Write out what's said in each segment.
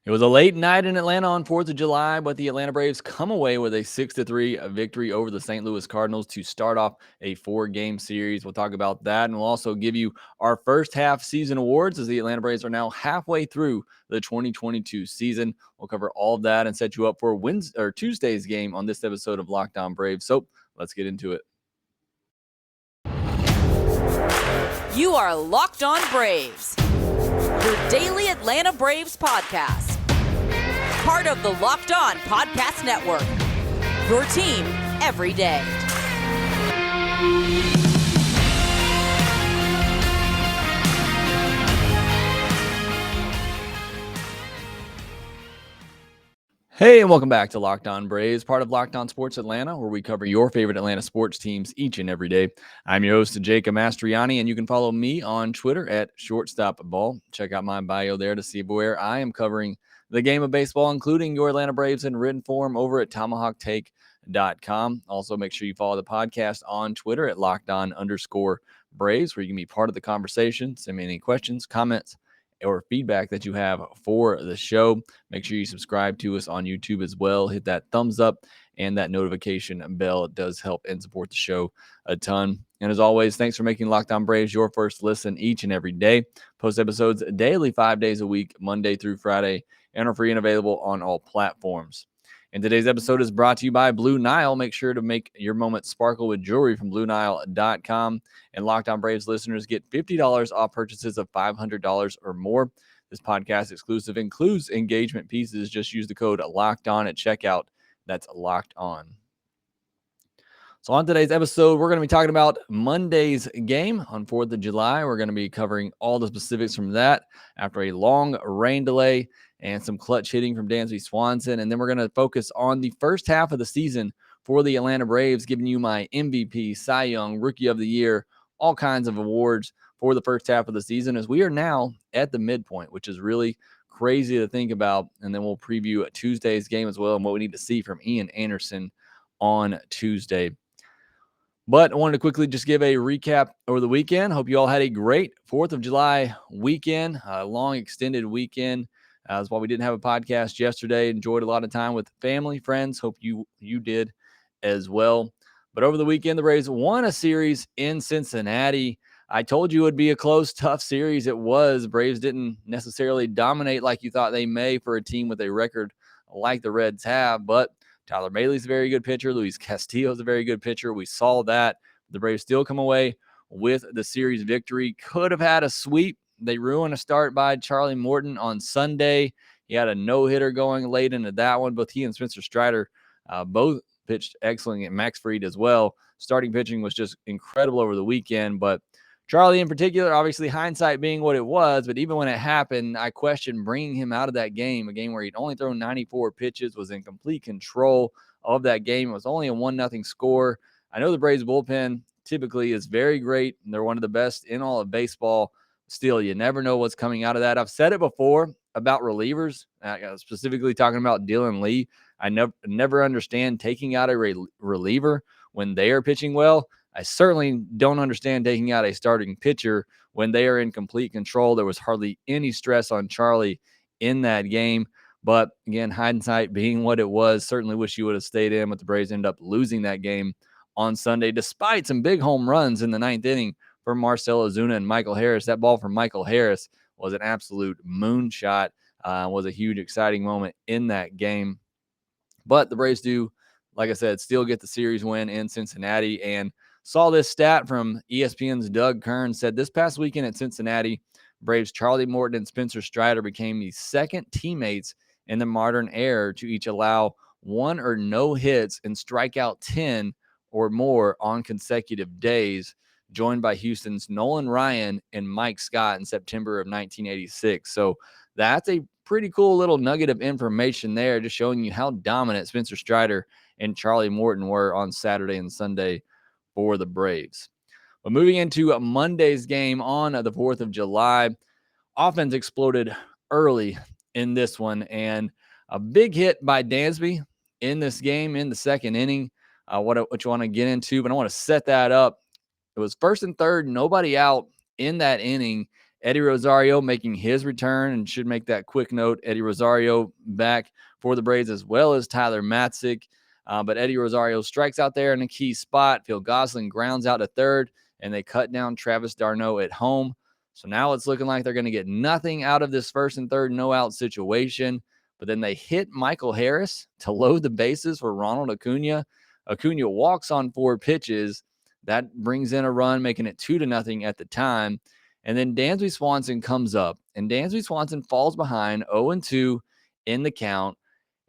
It was a late night in Atlanta on 4th of July, but the Atlanta Braves come away with a 6-3 victory over the St. Louis Cardinals to start off a 4-game series. We'll talk about that, and we'll also give you our first half season awards as the Atlanta Braves are now halfway through the 2022 season. We'll cover all of that and set you up for Tuesday's game on this episode of Lockedon Braves. So let's get into it. You are Locked On Braves, your daily Atlanta Braves podcast. Part of the Locked On Podcast Network, your team every day. Hey, and welcome back to Locked On Braves, part of Locked On Sports Atlanta, where we cover your favorite Atlanta sports teams each and every day. I'm your host, Jake Mastroianni, and you can follow me on Twitter at ShortstopBall. Check out my bio there to see where I am covering the game of baseball, including your Atlanta Braves in written form over at TomahawkTake.com. Also, make sure you follow the podcast on Twitter at LockedOn_Braves, where you can be part of the conversation. Send me any questions, comments, or feedback that you have for the show. Make sure you subscribe to us on YouTube as well. Hit that thumbs up and that notification bell. It does help and support the show a ton. And as always, thanks for making Locked On Braves your first listen each and every day. Post episodes daily, 5 days a week, Monday through Friday, and are free and available on all platforms. And today's episode is brought to you by Blue Nile. Make sure to make your moment sparkle with jewelry from BlueNile.com. And Locked On Braves listeners get $50 off purchases of $500 or more. This podcast exclusive includes engagement pieces. Just use the code Locked On at checkout. That's Locked On. So on today's episode, we're going to be talking about Monday's game on 4th of July. We're going to be covering all the specifics from that after a long rain delay and some clutch hitting from Dansby Swanson. And then we're going to focus on the first half of the season for the Atlanta Braves, giving you my MVP, Cy Young, Rookie of the Year, all kinds of awards for the first half of the season, as we are now at the midpoint, which is really crazy to think about. And then we'll preview Tuesday's game as well and what we need to see from Ian Anderson on Tuesday. But I wanted to quickly just give a recap over the weekend. Hope you all had a great 4th of July weekend, a long extended weekend. That's why we didn't have a podcast yesterday. Enjoyed a lot of time with family, friends. Hope you did as well. But over the weekend, the Braves won a series in Cincinnati. I told you it would be a close, tough series. It was. Braves didn't necessarily dominate like you thought they may for a team with a record like the Reds have, but Tyler Bailey's a very good pitcher. Luis Castillo's a very good pitcher. We saw that. The Braves still come away with the series victory. Could have had a sweep. They ruined a start by Charlie Morton on Sunday. He had a no-hitter going late into that one. Both he and Spencer Strider both pitched excellent, and Max Fried as well. Starting pitching was just incredible over the weekend, but Charlie in particular, obviously hindsight being what it was, but even when it happened, I questioned bringing him out of that game, a game where he'd only thrown 94 pitches, was in complete control of that game. It was only a 1-0 score. I know the Braves bullpen typically is very great, and they're one of the best in all of baseball. Still, you never know what's coming out of that. I've said it before about relievers, specifically talking about Dylan Lee. I never understand taking out a reliever when they are pitching well. I certainly don't understand taking out a starting pitcher when they are in complete control. There was hardly any stress on Charlie in that game. But again, hindsight being what it was, certainly wish you would have stayed in, but the Braves ended up losing that game on Sunday, despite some big home runs in the 9th inning from Marcell Ozuna and Michael Harris. That ball from Michael Harris was an absolute moonshot, was a huge, exciting moment in that game. But the Braves do, like I said, still get the series win in Cincinnati. And saw this stat from ESPN's Doug Kern, said this past weekend at Cincinnati, Braves Charlie Morton and Spencer Strider became the second teammates in the modern era to each allow one or no hits and strike out 10 or more on consecutive days, joined by Houston's Nolan Ryan and Mike Scott in September of 1986. So that's a pretty cool little nugget of information there, just showing you how dominant Spencer Strider and Charlie Morton were on Saturday and Sunday for the Braves. But moving into Monday's game on the 4th of July, offense exploded early in this one, and a big hit by Dansby in this game in the second inning, what you want to get into, but I want to set that up. It was 1st and 3rd, nobody out in that inning, Eddie Rosario making his return, and should make that quick note. Eddie Rosario back for the Braves, as well as Tyler Matzik. But Eddie Rosario strikes out there in a key spot. Phil Gosselin grounds out to third, and they cut down Travis d'Arnaud at home. So now it's looking like they're going to get nothing out of this first and third no-out situation. But then they hit Michael Harris to load the bases for Ronald Acuna. Acuna walks on 4 pitches. That brings in a run, making it 2-0 at the time. And then Dansby Swanson comes up, and Dansby Swanson falls behind 0-2 in the count.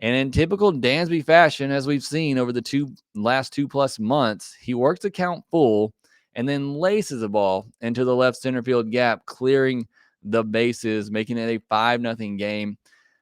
And in typical Dansby fashion, as we've seen over the last 2+ months, he works the count full and then laces the ball into the left center field gap, clearing the bases, making it a 5-0 game.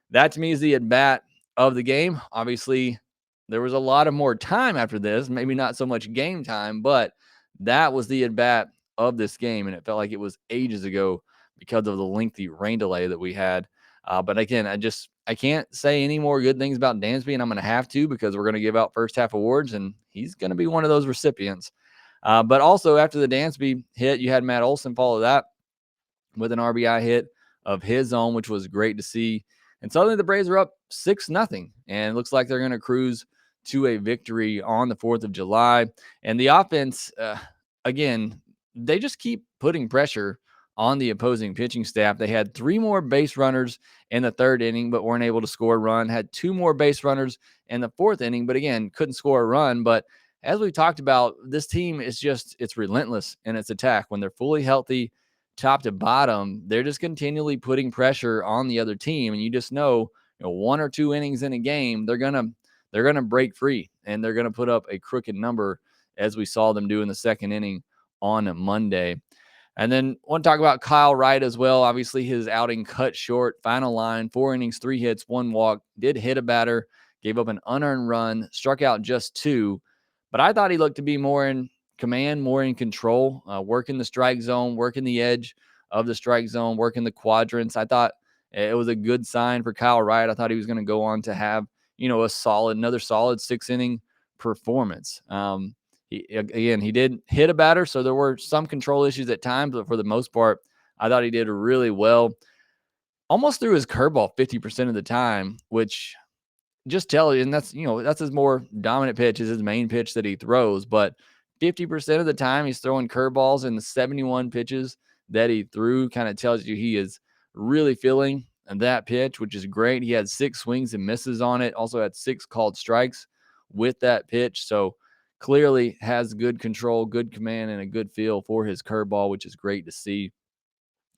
That to me is the at-bat of the game. Obviously, there was a lot of more time after this, maybe not so much game time, but that was the at-bat of this game, and it felt like it was ages ago because of the lengthy rain delay that we had. But again, I can't say any more good things about Dansby, and I'm going to have to, because we're going to give out first half awards, and he's going to be one of those recipients. But also after the Dansby hit, you had Matt Olson follow that with an RBI hit of his own, which was great to see. And suddenly the Braves are up 6-0, and it looks like they're going to cruise to a victory on the 4th of July. And the offense, again, they just keep putting pressure on the opposing pitching staff. They had 3 more base runners in the 3rd inning, but weren't able to score a run. Had 2 more base runners in the 4th inning, but again, couldn't score a run. But as we talked about, this team is it's relentless in its attack. When they're fully healthy, top to bottom, they're just continually putting pressure on the other team. And you just know, 1 or 2 innings in a game, they're gonna break free, and they're gonna put up a crooked number, as we saw them do in the 2nd inning on Monday. And then I want to talk about Kyle Wright as well. Obviously, his outing cut short. Final line, 4 innings, 3 hits, 1 walk. Did hit a batter, gave up an unearned run, struck out just 2. But I thought he looked to be more in command, more in control, working the strike zone, working the edge of the strike zone, working the quadrants. I thought it was a good sign for Kyle Wright. I thought he was going to go on to have, another solid 6-inning performance. He did hit a batter, so there were some control issues at times, but for the most part, I thought he did really well. Almost threw his curveball 50% of the time, which just tell you, and that's his more dominant pitch, is his main pitch that he throws. But 50% of the time he's throwing curveballs, and the 71 pitches that he threw kind of tells you he is really feeling that pitch, which is great. He had 6 swings and misses on it. Also had 6 called strikes with that pitch. So clearly has good control, good command, and a good feel for his curveball, which is great to see.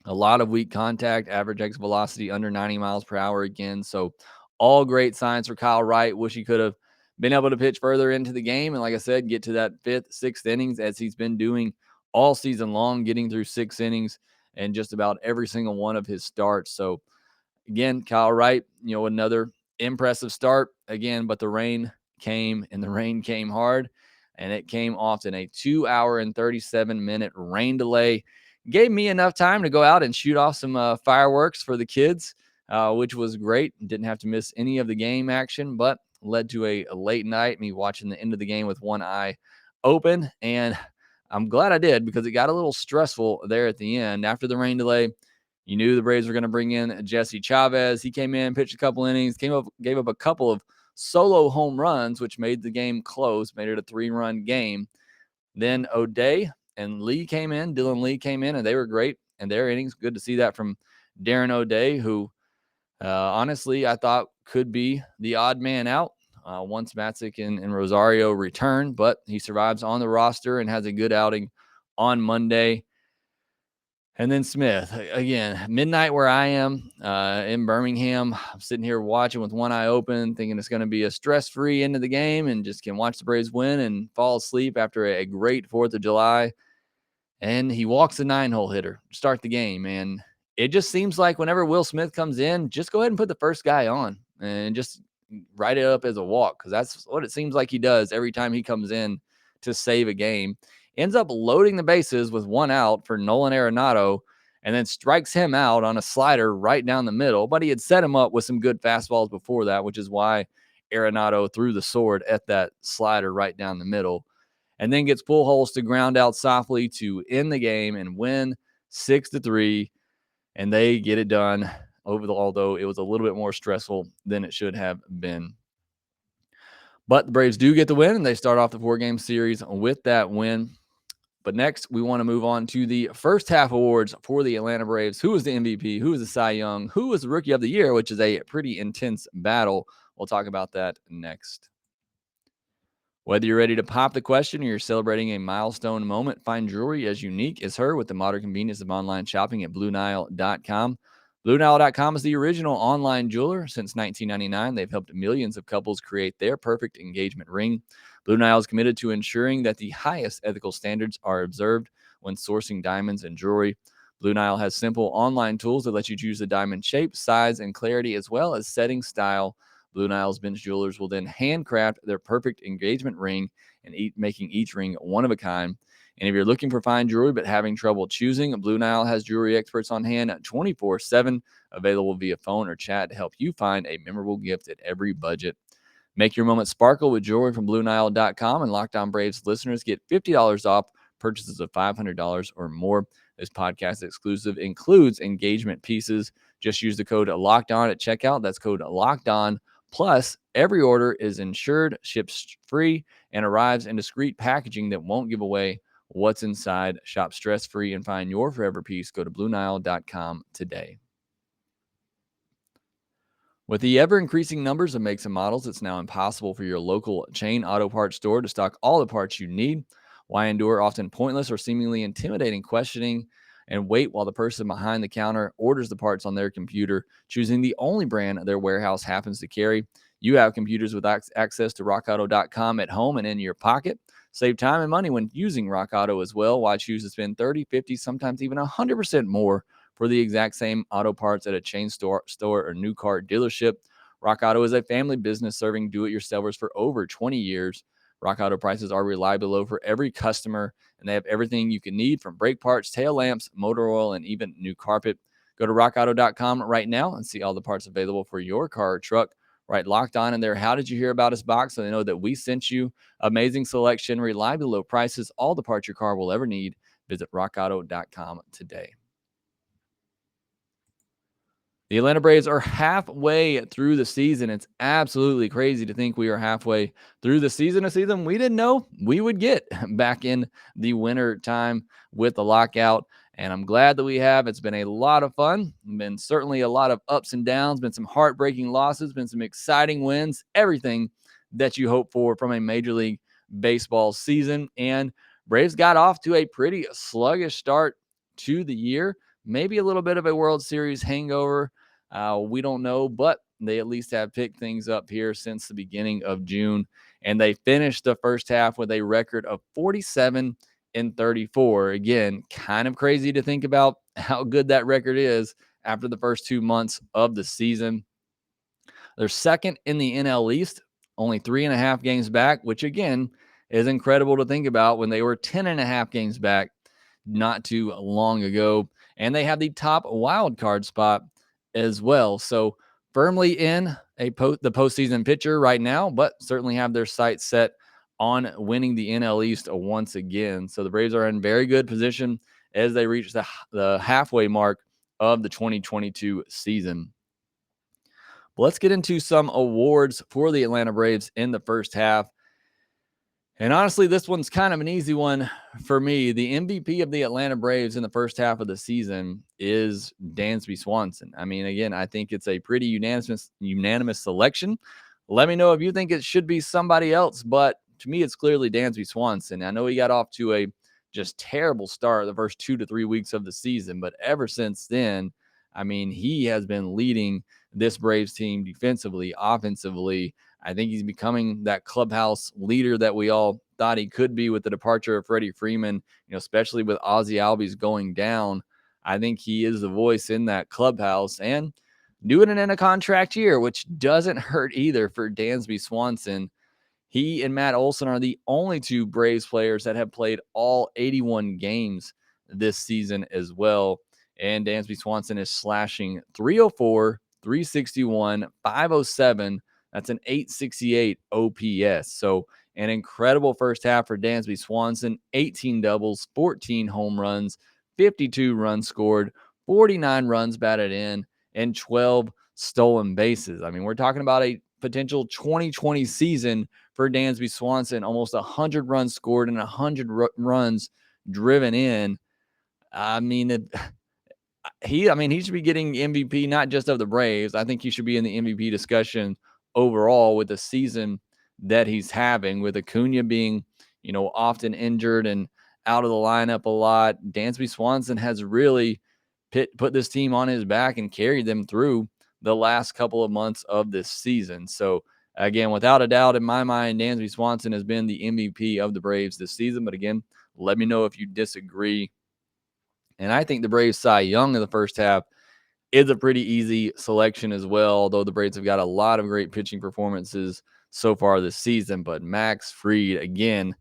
A lot of weak contact, average exit velocity under 90 miles per hour again. So all great signs for Kyle Wright. Wish he could have been able to pitch further into the game. And like I said, get to that 5th, 6th innings, as he's been doing all season long, getting through 6 innings and just about every single one of his starts. So again, Kyle Wright, another impressive start again, but the rain came, and the rain came hard, and it came often. A 2-hour and 37-minute rain delay gave me enough time to go out and shoot off some fireworks for the kids, which was great. Didn't have to miss any of the game action, but led to a late night, me watching the end of the game with one eye open. And I'm glad I did, because it got a little stressful there at the end. After the rain delay, you knew the Braves were going to bring in Jesse Chavez. He came in, pitched a couple innings, gave up a couple of solo home runs, which made the game close, made it a 3-run game. Then O'Day and Lee came in, Dylan Lee came in, and they were great in their innings. Good to see that from Darren O'Day, who honestly I thought could be the odd man out once Matzik and Rosario return, but he survives on the roster and has a good outing on Monday. And then Smith, again, midnight where I am in Birmingham. I'm sitting here watching with one eye open, thinking it's going to be a stress-free end of the game and just can watch the Braves win and fall asleep after a great 4th of July. And he walks the 9-hole hitter to start the game. And it just seems like whenever Will Smith comes in, just go ahead and put the first guy on and just write it up as a walk, because that's what it seems like he does every time he comes in to save a game. Ends up loading the bases with 1 out for Nolan Arenado, and then strikes him out on a slider right down the middle. But he had set him up with some good fastballs before that, which is why Arenado threw the sword at that slider right down the middle. And then gets Pujols to ground out softly to end the game and win 6-3. and they get it done although it was a little bit more stressful than it should have been. But the Braves do get the win, and they start off the 4-game series with that win. But next, we want to move on to the first half awards for the Atlanta Braves. Who was the MVP? Who was the Cy Young? Who was the Rookie of the Year, which is a pretty intense battle. We'll talk about that next. Whether you're ready to pop the question or you're celebrating a milestone moment, find jewelry as unique as her with the modern convenience of online shopping at BlueNile.com. BlueNile.com is the original online jeweler. Since 1999, they've helped millions of couples create their perfect engagement ring. Blue Nile is committed to ensuring that the highest ethical standards are observed when sourcing diamonds and jewelry. Blue Nile has simple online tools that let you choose the diamond shape, size, and clarity, as well as setting style. Blue Nile's bench jewelers will then handcraft their perfect engagement ring and making each ring one of a kind. And if you're looking for fine jewelry but having trouble choosing, Blue Nile has jewelry experts on hand 24/7, available via phone or chat to help you find a memorable gift at every budget. Make your moment sparkle with jewelry from BlueNile.com, and Lockedon Braves listeners get $50 off purchases of $500 or more. This podcast exclusive includes engagement pieces. Just use the code LOCKEDON at checkout. That's code LOCKEDON. Plus, every order is insured, ships free, and arrives in discreet packaging that won't give away what's inside. Shop stress-free and find your forever piece. Go to BlueNile.com today. With the ever-increasing numbers of makes and models, it's now impossible for your local chain auto parts store to stock all the parts you need. Why endure often pointless or seemingly intimidating questioning and wait while the person behind the counter orders the parts on their computer, choosing the only brand their warehouse happens to carry? You have computers with access to rockauto.com at home and in your pocket. Save time and money when using Rock Auto as well. Why choose to spend 30, 50, sometimes even 100% more for the exact same auto parts at a chain store or new car dealership? Rock Auto is a family business serving do-it-yourselfers for over 20 years. Rock Auto prices are reliably low for every customer, and they have everything you can need, from brake parts, tail lamps, motor oil, and even new carpet. Go to rockauto.com right now and see all the parts available for your car or truck. Right, Locked On in there. How did you hear about us box? So they know that we sent you. Amazing selection, reliably low prices, all the parts your car will ever need. Visit rockauto.com today. The Atlanta Braves are halfway through the season. It's absolutely crazy to think we are halfway through the season, a season we didn't know we would get back in the winter time with the lockout. And I'm glad that we have. It's been a lot of fun. Been certainly a lot of ups and downs, been some heartbreaking losses, been some exciting wins, everything that you hope for from a Major League Baseball season. And Braves got off to a pretty sluggish start to the year. Maybe a little bit of a World Series hangover. We don't know, but they at least have picked things up here since the beginning of June. And they finished the first half with a record of 47-34. Again, kind of crazy to think about how good that record is after the first 2 months of the season. They're second in the NL East, only 3.5 games back, which again is incredible to think about when they were 10.5 games back not too long ago. And they have the top wild card spot as well. So firmly in the postseason picture right now, but certainly have their sights set on winning the NL East once again. So the Braves are in very good position as they reach the halfway mark of the 2022 season. But let's get into some awards for the Atlanta Braves in the first half. And honestly, this one's kind of an easy one for me. The MVP of the Atlanta Braves in the first half of the season is Dansby Swanson. I mean, again, I think it's a pretty unanimous selection. Let me know if you think it should be somebody else, but to me, it's clearly Dansby Swanson. I know he got off to a just terrible start the first 2 to 3 weeks of the season, but ever since then, I mean, he has been leading this Braves team defensively, offensively. I think he's becoming that clubhouse leader that we all thought he could be with the departure of Freddie Freeman, especially with Ozzie Albies going down. I think he is the voice in that clubhouse and doing it in a contract year, which doesn't hurt either for Dansby Swanson. He and Matt Olson are the only two Braves players that have played all 81 games this season as well. And Dansby Swanson is slashing 304, 361, 507. That's an 868 OPS. So an incredible first half for Dansby Swanson. 18 doubles, 14 home runs, 52 runs scored, 49 runs batted in, and 12 stolen bases. I mean, we're talking about a potential 2020 season for Dansby Swanson, almost 100 runs scored and 100 runs driven in. I mean, he should be getting MVP, not just of the Braves. I think he should be in the MVP discussion overall with the season that he's having, with Acuna being, often injured and out of the lineup a lot. Dansby Swanson has really put this team on his back and carried them through the last couple of months of this season. So again, without a doubt, in my mind, Dansby Swanson has been the MVP of the Braves this season. But again, let me know if you disagree. And I think the Braves Cy Young in the first half is a pretty easy selection as well, although the Braves have got a lot of great pitching performances so far this season. But Max Fried, again,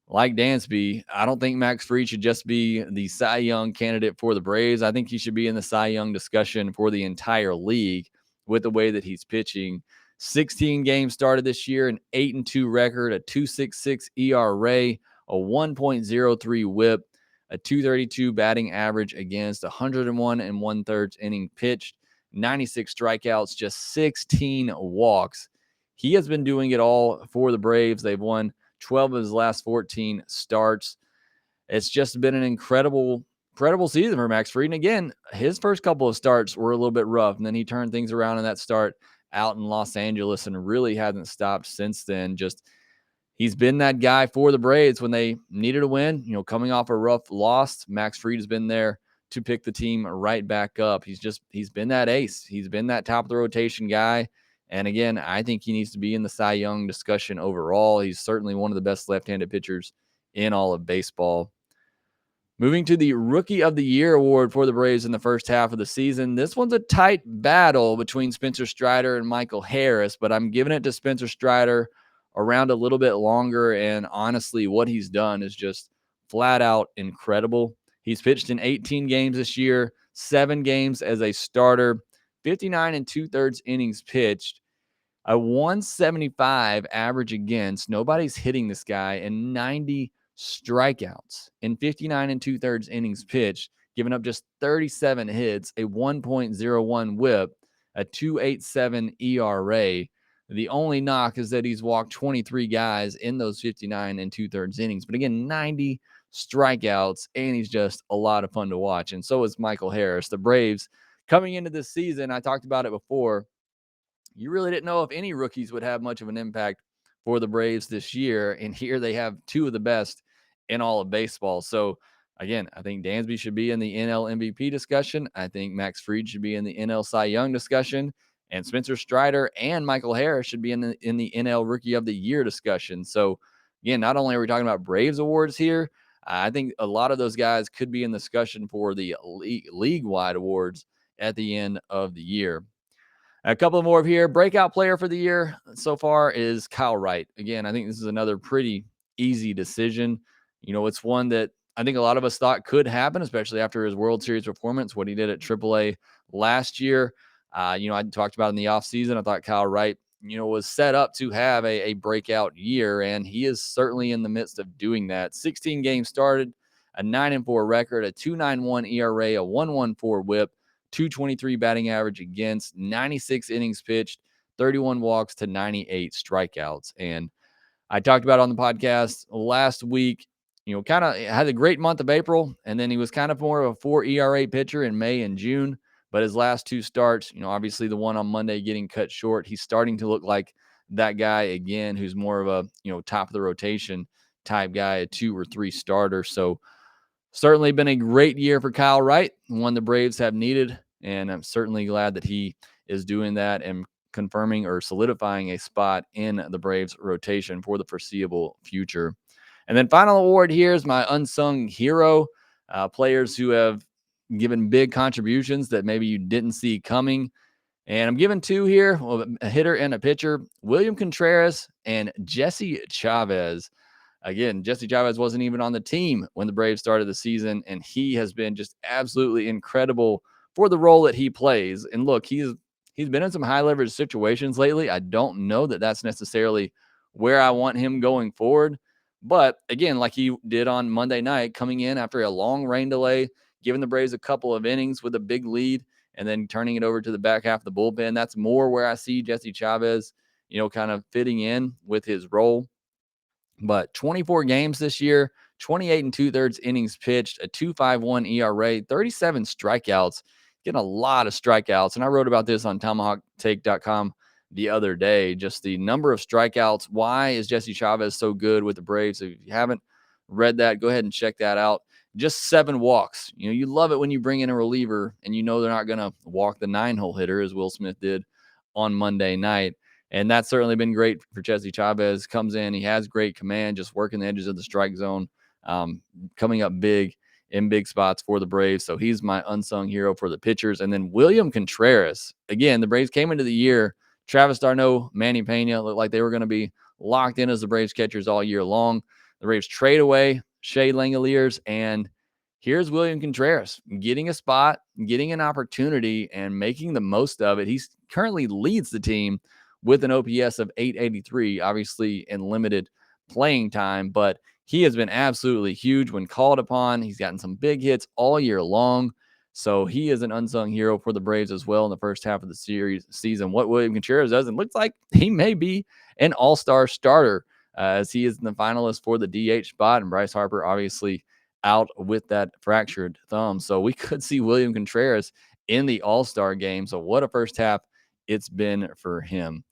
like Dansby, I don't think Max Fried should just be the Cy Young candidate for the Braves. I think he should be in the Cy Young discussion for the entire league with the way that he's pitching. 16 games started this year, an 8-2 record, a 2.66 ERA, a 1.03 WHIP, a 232 batting average against, 101 and 1/3 inning pitched, 96 strikeouts, just 16 walks. He has been doing it all for the Braves. They've won 12 of his last 14 starts. It's just been an incredible season for Max Fried. And again, his first couple of starts were a little bit rough, and then he turned things around in that start out in Los Angeles and really hasn't stopped since then. Just he's been that guy for the Braves when they needed a win, coming off a rough loss. Max Fried has been there to pick the team right back up. He's been that ace. He's been that top of the rotation guy. And again, I think he needs to be in the Cy Young discussion overall. He's certainly one of the best left-handed pitchers in all of baseball. Moving to the Rookie of the Year award for the Braves in the first half of the season. This one's a tight battle between Spencer Strider and Michael Harris, but I'm giving it to Spencer Strider around a little bit longer. And honestly, what he's done is just flat out incredible. He's pitched in 18 games this year, 7 games as a starter, 59 and 2/3 innings pitched, a 175 average against. Nobody's hitting this guy, and 90 strikeouts in 59 and 2/3 innings pitched, giving up just 37 hits, a 1.01 WHIP, a 2.87 ERA. The only knock is that he's walked 23 guys in those 59 and 2/3 innings. But again, 90 strikeouts, and he's just a lot of fun to watch. And so is Michael Harris. The Braves coming into this season, I talked about it before, you really didn't know if any rookies would have much of an impact for the Braves this year. And here they have two of the best in all of baseball. So again, I think Dansby should be in the NL MVP discussion. I think Max Fried should be in the NL Cy Young discussion. And Spencer Strider and Michael Harris should be in the NL Rookie of the Year discussion. So again, not only are we talking about Braves awards here, I think a lot of those guys could be in discussion for the league-wide awards at the end of the year. A couple more of here. Breakout player for the year so far is Kyle Wright. Again, I think this is another pretty easy decision. It's one that I think a lot of us thought could happen, especially after his World Series performance, what he did at AAA last year. I talked about in the offseason. I thought Kyle Wright, was set up to have a breakout year, and he is certainly in the midst of doing that. 16 games started, a 9-4 record, a 2.91 ERA, a 1.14 WHIP, 223 batting average against, 96 innings pitched, 31 walks to 98 strikeouts. And I talked about it on the podcast last week, kind of had a great month of April, and then he was kind of more of a 4 ERA pitcher in May and June. But his last two starts, obviously the one on Monday getting cut short, he's starting to look like that guy again, who's more of a, top of the rotation type guy, a 2 or 3 starter. So certainly been a great year for Kyle Wright, one the Braves have needed, and I'm certainly glad that he is doing that and confirming or solidifying a spot in the Braves rotation for the foreseeable future. And then final award here is my unsung hero, players who have given big contributions that maybe you didn't see coming. And I'm giving 2 here, a hitter and a pitcher, William Contreras and Jesse Chavez. Again, Jesse Chavez wasn't even on the team when the Braves started the season, and he has been just absolutely incredible for the role that he plays. And look, he's been in some high leverage situations lately. I don't know that that's necessarily where I want him going forward. But again, like he did on Monday night, coming in after a long rain delay, giving the Braves a couple of innings with a big lead and then turning it over to the back half of the bullpen. That's more where I see Jesse Chavez, kind of fitting in with his role. But 24 games this year, 28 and 2/3 innings pitched, a 2.51 ERA, 37 strikeouts, getting a lot of strikeouts. And I wrote about this on tomahawktake.com the other day, just the number of strikeouts. Why is Jesse Chavez so good with the Braves? If you haven't read that, go ahead and check that out. Just 7 walks. You love it when you bring in a reliever and they're not going to walk the 9-hole hitter, as Will Smith did on Monday night. And that's certainly been great for Jesse Chavez. Comes in, he has great command, just working the edges of the strike zone, coming up big in big spots for the Braves. So he's my unsung hero for the pitchers. And then William Contreras. Again, the Braves came into the year, Travis d'Arnaud, Manny Pena looked like they were going to be locked in as the Braves catchers all year long. The Braves trade away Shea Langoliers, and here's William Contreras getting a spot, getting an opportunity, and making the most of it. He currently leads the team with an OPS of 883, obviously in limited playing time, but he has been absolutely huge when called upon. He's gotten some big hits all year long. So he is an unsung hero for the Braves as well in the first half of the season. What William Contreras does, it looks like he may be an all-star starter as he is in the finalist for the DH spot. And Bryce Harper obviously out with that fractured thumb. So we could see William Contreras in the all-star game. So what a first half it's been for him.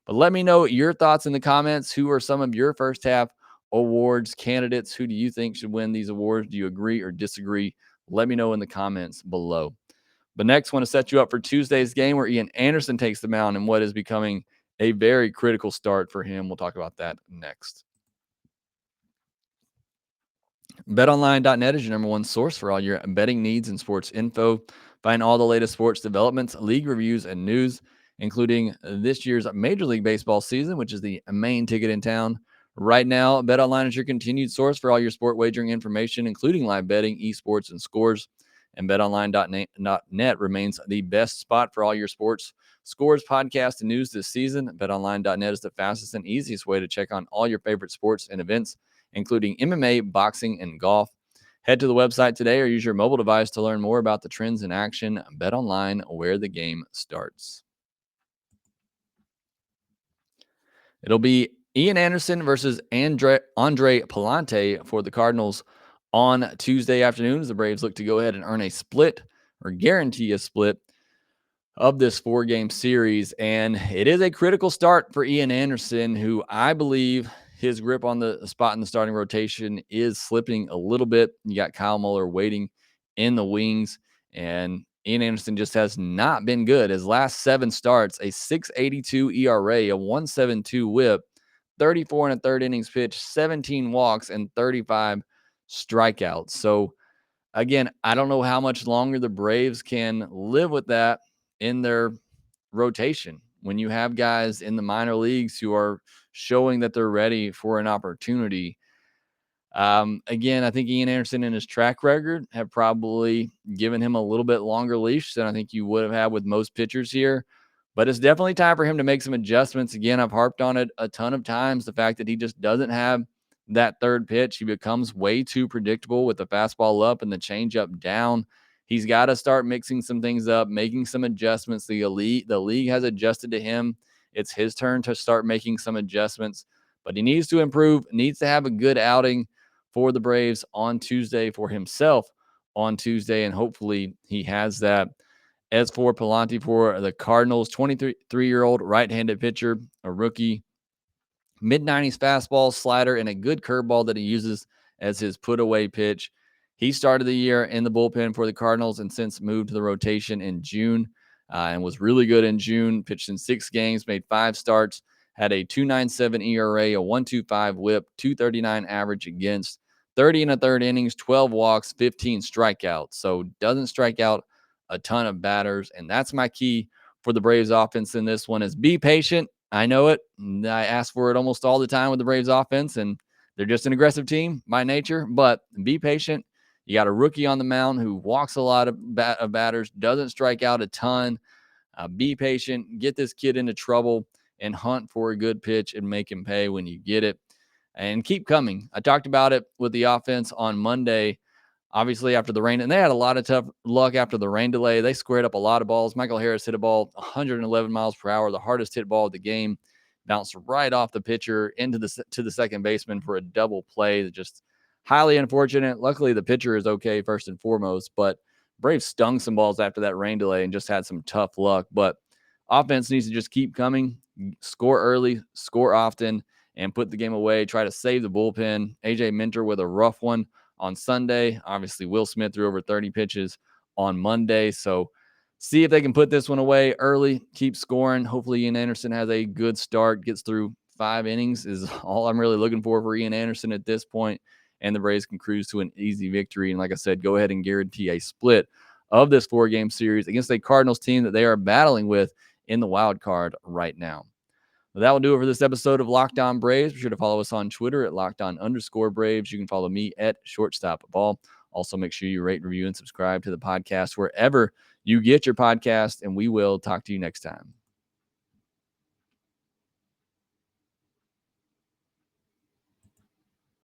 But let me know your thoughts in the comments. Who are some of your first half awards candidates? Who do you think should win these awards? Do you agree or disagree? Let me know in the comments below. But next, I want to set you up for Tuesday's game where Ian Anderson takes the mound in what is becoming a very critical start for him. We'll talk about that next. BetOnline.net is your number one source for all your betting needs and sports info. Find all the latest sports developments, league reviews, and news, including this year's Major League Baseball season, which is the main ticket in town. Right now, BetOnline is your continued source for all your sport wagering information, including live betting, esports, and scores. And BetOnline.net remains the best spot for all your sports, scores, podcasts, and news this season. BetOnline.net is the fastest and easiest way to check on all your favorite sports and events, including MMA, boxing, and golf. Head to the website today or use your mobile device to learn more about the trends in action. Bet online, where the game starts. It'll be Ian Anderson versus Andre Palante for the Cardinals on Tuesday afternoon as the Braves look to go ahead and earn a split or guarantee a split of this 4-game series. And it is a critical start for Ian Anderson, who I believe his grip on the spot in the starting rotation is slipping a little bit. You got Kyle Muller waiting in the wings, and Ian Anderson just has not been good. His last 7 starts, a 6.82 ERA, a 1.72 WHIP, 34 and a third innings pitched, 17 walks, and 35 strikeouts. So again, I don't know how much longer the Braves can live with that in their rotation when you have guys in the minor leagues who are showing that they're ready for an opportunity. Again, I think Ian Anderson and his track record have probably given him a little bit longer leash than I think you would have had with most pitchers here. But it's definitely time for him to make some adjustments. Again, I've harped on it a ton of times, the fact that he just doesn't have that third pitch. He becomes way too predictable with the fastball up and the changeup down. He's got to start mixing some things up, making some adjustments. The league has adjusted to him. It's his turn to start making some adjustments, but he needs to improve, needs to have a good outing for the Braves on Tuesday, for himself on Tuesday, and hopefully he has that. As for Palante for the Cardinals, 23-year-old right-handed pitcher, a rookie, mid-90s fastball, slider, and a good curveball that he uses as his put-away pitch. He started the year in the bullpen for the Cardinals and since moved to the rotation in June and was really good in June. Pitched in 6 games, made 5 starts, had a 2.97 ERA, a 1.25 WHIP, 2.39 average against, 30 and a third innings, 12 walks, 15 strikeouts. So doesn't strike out a ton of batters, and that's my key for the Braves offense in this one is be patient. I know it. I ask for it almost all the time with the Braves offense, and they're just an aggressive team by nature, but be patient. You got a rookie on the mound who walks a lot of batters, doesn't strike out a ton. Be patient, get this kid into trouble, and hunt for a good pitch and make him pay when you get it. And keep coming. I talked about it with the offense on Monday. Obviously, after the rain, and they had a lot of tough luck after the rain delay. They squared up a lot of balls. Michael Harris hit a ball 111 miles per hour, the hardest hit ball of the game, bounced right off the pitcher into the second baseman for a double play. Just highly unfortunate. Luckily, the pitcher is okay first and foremost, but Braves stung some balls after that rain delay and just had some tough luck. But offense needs to just keep coming, score early, score often, and put the game away. Try to save the bullpen. AJ Minter with a rough one on Sunday. Obviously, Will Smith threw over 30 pitches on Monday. So see if they can put this one away early, keep scoring. Hopefully, Ian Anderson has a good start, gets through 5 innings is all I'm really looking for Ian Anderson at this point, and the Braves can cruise to an easy victory. And like I said, go ahead and guarantee a split of this 4-game series against a Cardinals team that they are battling with in the wild card right now. Well, that will do it for this episode of Lockedon Braves. Be sure to follow us on Twitter at @Lockedon_Braves. You can follow me at @ShortstopBall. Also, make sure you rate, review, and subscribe to the podcast wherever you get your podcast, and we will talk to you next time.